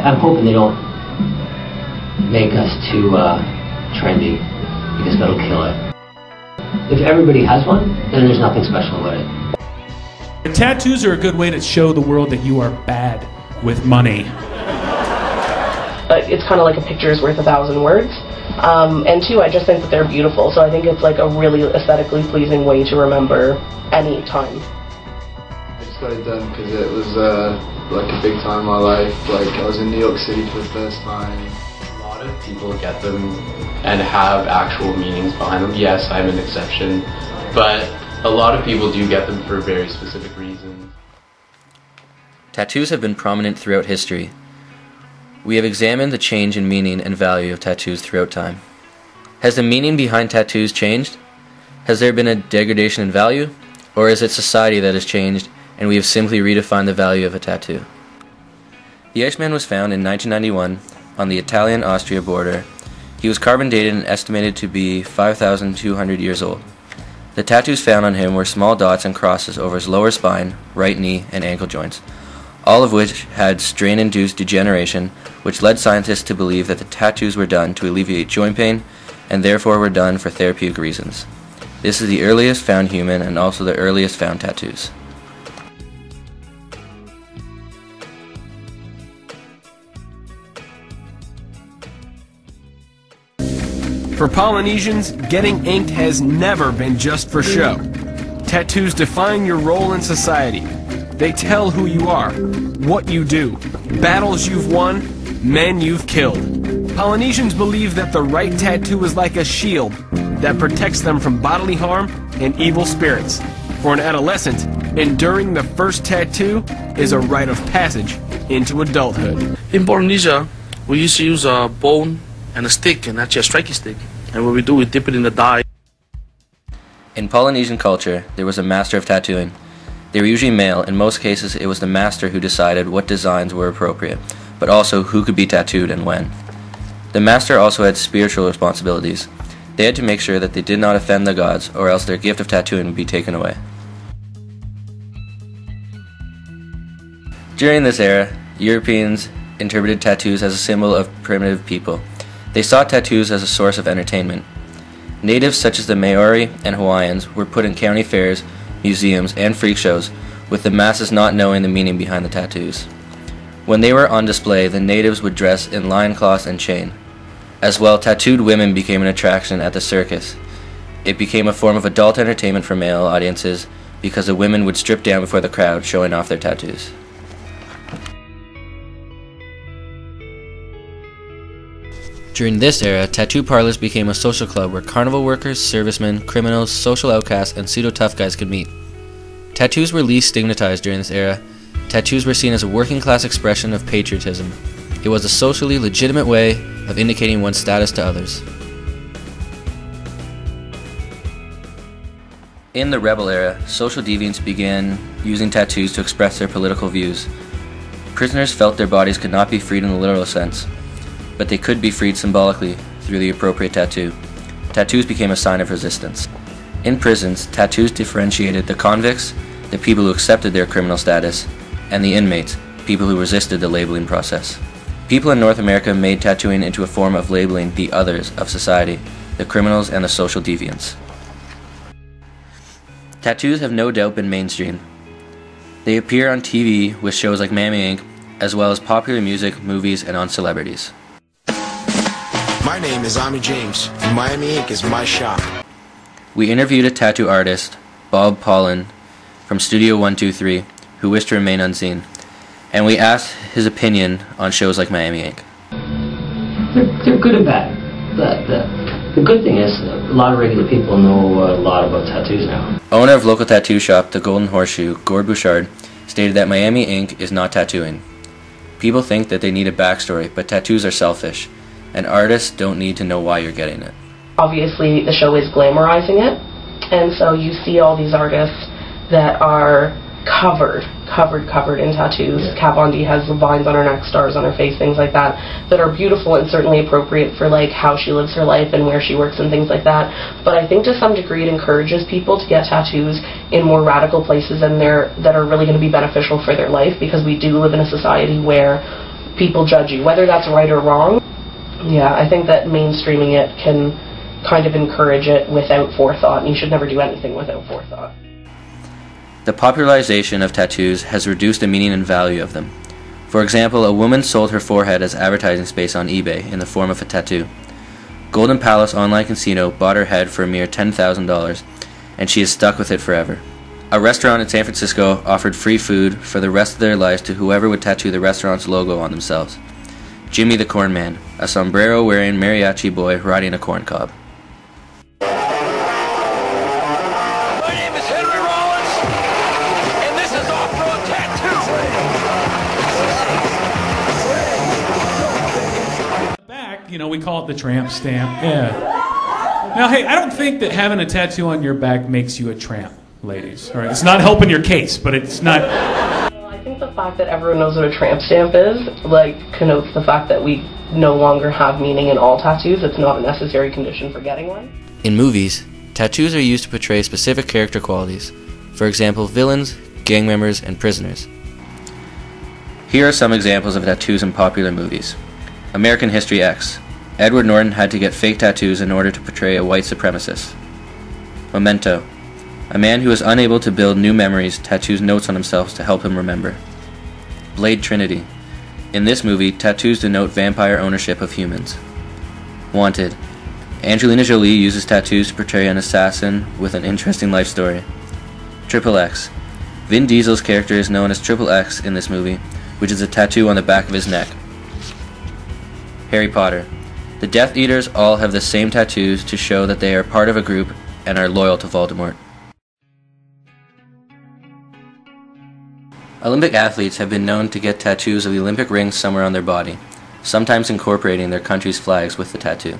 I'm hoping they don't make us too trendy, because that'll kill it. If everybody has one, then there's nothing special about it. Tattoos are a good way to show the world that you are bad with money. It's kind of like a picture is worth 1,000 words. And two, I just think that they're beautiful, so I think it's like a really aesthetically pleasing way to remember any time. I just got it done because it was like a big time in my life. Like, I was in New York City for the first time. A lot of people get them and have actual meanings behind them. Yes, I'm an exception, but a lot of people do get them for very specific reasons. Tattoos have been prominent throughout history. We have examined the change in meaning and value of tattoos throughout time. Has the meaning behind tattoos changed? Has there been a degradation in value? Or is it society that has changed and we have simply redefined the value of a tattoo? The Iceman was found in 1991 on the Italian-Austria border. He was carbon dated and estimated to be 5,200 years old. The tattoos found on him were small dots and crosses over his lower spine, right knee, and ankle joints, all of which had strain-induced degeneration, which led scientists to believe that the tattoos were done to alleviate joint pain and therefore were done for therapeutic reasons. This is the earliest found human and also the earliest found tattoos. For Polynesians, getting inked has never been just for show. Tattoos define your role in society. They tell who you are, what you do, battles you've won, men you've killed. Polynesians believe that the right tattoo is like a shield that protects them from bodily harm and evil spirits. For an adolescent, enduring the first tattoo is a rite of passage into adulthood. In Polynesia, we used to use a bone and a stick, and actually a striking stick. And what we do, we dip it in the dye. In Polynesian culture, there was a master of tattooing. They were usually male. In most cases, it was the master who decided what designs were appropriate, but also who could be tattooed and when. The master also had spiritual responsibilities. They had to make sure that they did not offend the gods, or else their gift of tattooing would be taken away. During this era, Europeans interpreted tattoos as a symbol of primitive people. They saw tattoos as a source of entertainment. Natives such as the Maori and Hawaiians were put in county fairs, museums, and freak shows, with the masses not knowing the meaning behind the tattoos. When they were on display, the natives would dress in loincloths and chain. As well, tattooed women became an attraction at the circus. It became a form of adult entertainment for male audiences because the women would strip down before the crowd, showing off their tattoos. During this era, tattoo parlors became a social club where carnival workers, servicemen, criminals, social outcasts, and pseudo-tough guys could meet. Tattoos were least stigmatized during this era. Tattoos were seen as a working-class expression of patriotism. It was a socially legitimate way of indicating one's status to others. In the rebel era, social deviants began using tattoos to express their political views. Prisoners felt their bodies could not be freed in the literal sense, but they could be freed symbolically through the appropriate tattoo. Tattoos became a sign of resistance. In prisons, tattoos differentiated the convicts, the people who accepted their criminal status, and the inmates, people who resisted the labeling process. People in North America made tattooing into a form of labeling the others of society, the criminals and the social deviants. Tattoos have no doubt been mainstream. They appear on TV with shows like Miami Ink, as well as popular music, movies, and on celebrities. My name is Ami James, and Miami Ink is my shop. We interviewed a tattoo artist, Bob Paulin, from Studio 123, who wished to remain unseen, and we asked his opinion on shows like Miami Ink. They're good and bad. The good thing is a lot of regular people know a lot about tattoos now. Owner of local tattoo shop, The Golden Horseshoe, Gord Bouchard, stated that Miami Ink is not tattooing. People think that they need a backstory, but tattoos are selfish, and artists don't need to know why you're getting it. Obviously, the show is glamorizing it, and so you see all these artists that are covered in tattoos. Yeah. Kat Von D has vines on her neck, stars on her face, things like that are beautiful and certainly appropriate for like how she lives her life and where she works and things like that. But I think to some degree it encourages people to get tattoos in more radical places and that are really going to be beneficial for their life, because we do live in a society where people judge you, whether that's right or wrong. Yeah, I think that mainstreaming it can kind of encourage it without forethought, and you should never do anything without forethought. The popularization of tattoos has reduced the meaning and value of them. For example, a woman sold her forehead as advertising space on eBay in the form of a tattoo. Golden Palace Online Casino bought her head for a mere $10,000, and she is stuck with it forever. A restaurant in San Francisco offered free food for the rest of their lives to whoever would tattoo the restaurant's logo on themselves. Jimmy the Corn Man, a sombrero-wearing mariachi boy riding a corn cob. You know, we call it the tramp stamp. Yeah. Now, hey, I don't think that having a tattoo on your back makes you a tramp, ladies. All right, it's not helping your case, but it's not. Well, I think the fact that everyone knows what a tramp stamp is, like, connotes the fact that we no longer have meaning in all tattoos. It's not a necessary condition for getting one. In movies, tattoos are used to portray specific character qualities. For example, villains, gang members, and prisoners. Here are some examples of tattoos in popular movies. American History X. Edward Norton had to get fake tattoos in order to portray a white supremacist. Memento. A man who is unable to build new memories tattoos notes on himself to help him remember. Blade Trinity. In this movie, tattoos denote vampire ownership of humans. Wanted. Angelina Jolie uses tattoos to portray an assassin with an interesting life story. Triple X. Vin Diesel's character is known as Triple X in this movie, which is a tattoo on the back of his neck. Harry Potter. The Death Eaters all have the same tattoos to show that they are part of a group and are loyal to Voldemort. Olympic athletes have been known to get tattoos of the Olympic rings somewhere on their body, sometimes incorporating their country's flags with the tattoo.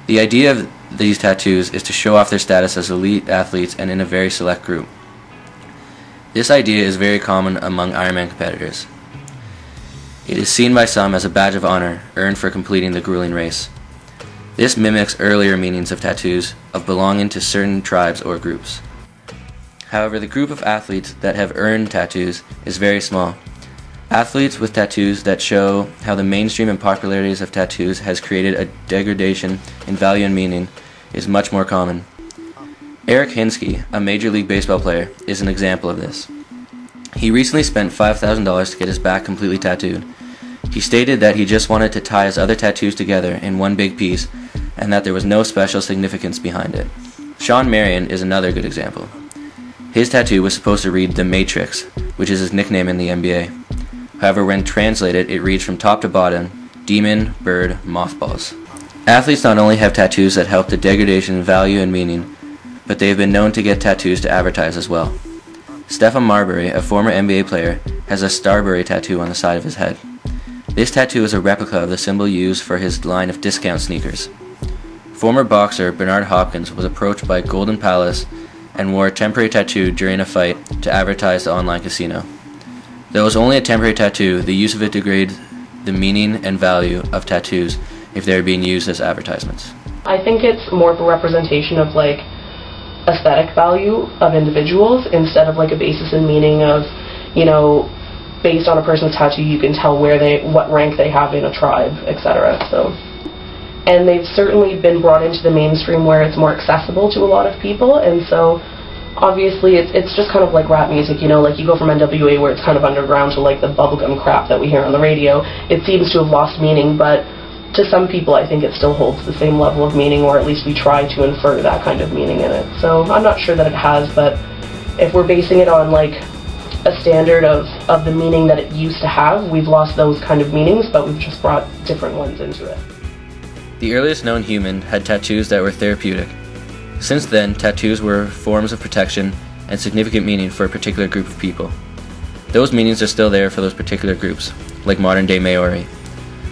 The idea of these tattoos is to show off their status as elite athletes and in a very select group. This idea is very common among Ironman competitors. It is seen by some as a badge of honor earned for completing the grueling race. This mimics earlier meanings of tattoos of belonging to certain tribes or groups. However, the group of athletes that have earned tattoos is very small. Athletes with tattoos that show how the mainstream and popularities of tattoos has created a degradation in value and meaning is much more common. Eric Hinsky, a Major League Baseball player, is an example of this. He recently spent $5,000 to get his back completely tattooed. He stated that he just wanted to tie his other tattoos together in one big piece and that there was no special significance behind it. Sean Marion is another good example. His tattoo was supposed to read The Matrix, which is his nickname in the NBA. However, when translated, it reads from top to bottom, Demon, Bird, Mothballs. Athletes not only have tattoos that help the degradation in value and meaning, but they have been known to get tattoos to advertise as well. Stephon Marbury, a former NBA player, has a Starbury tattoo on the side of his head. This tattoo is a replica of the symbol used for his line of discount sneakers. Former boxer Bernard Hopkins was approached by Golden Palace and wore a temporary tattoo during a fight to advertise the online casino. Though it was only a temporary tattoo, the use of it degrades the meaning and value of tattoos if they are being used as advertisements. I think it's more of a representation of like aesthetic value of individuals instead of like a basis in meaning of, you know, based on a person's tattoo you can tell what rank they have in a tribe, etc. So, and they've certainly been brought into the mainstream where it's more accessible to a lot of people, and so obviously it's just kind of like rap music, you know, like you go from NWA where it's kind of underground to like the bubblegum crap that we hear on the radio. It seems to have lost meaning, but to some people I think it still holds the same level of meaning, or at least we try to infer that kind of meaning in it. So I'm not sure that it has, but if we're basing it on like a standard of the meaning that it used to have, we've lost those kind of meanings, but we've just brought different ones into it. The earliest known human had tattoos that were therapeutic. Since then, tattoos were forms of protection and significant meaning for a particular group of people. Those meanings are still there for those particular groups, like modern-day Maori.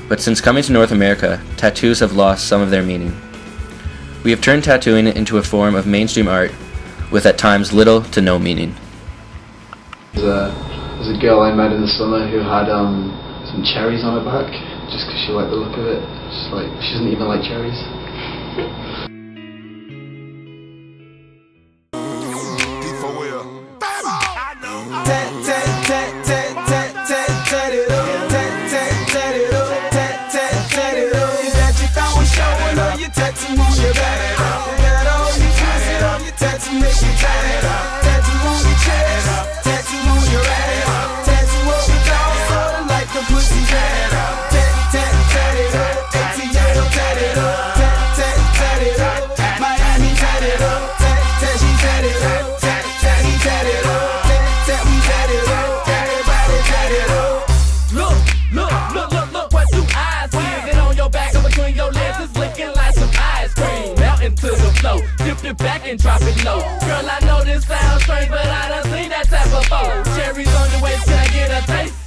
But since coming to North America, tattoos have lost some of their meaning. We have turned tattooing into a form of mainstream art with at times little to no meaning. There's a girl I met in the summer who had some cherries on her back, just because she liked the look of it. She doesn't even like cherries. go. Dip it back and drop it low. Girl, I know this sounds strange, but I done seen that type before. Cherries on the way, can I get a taste?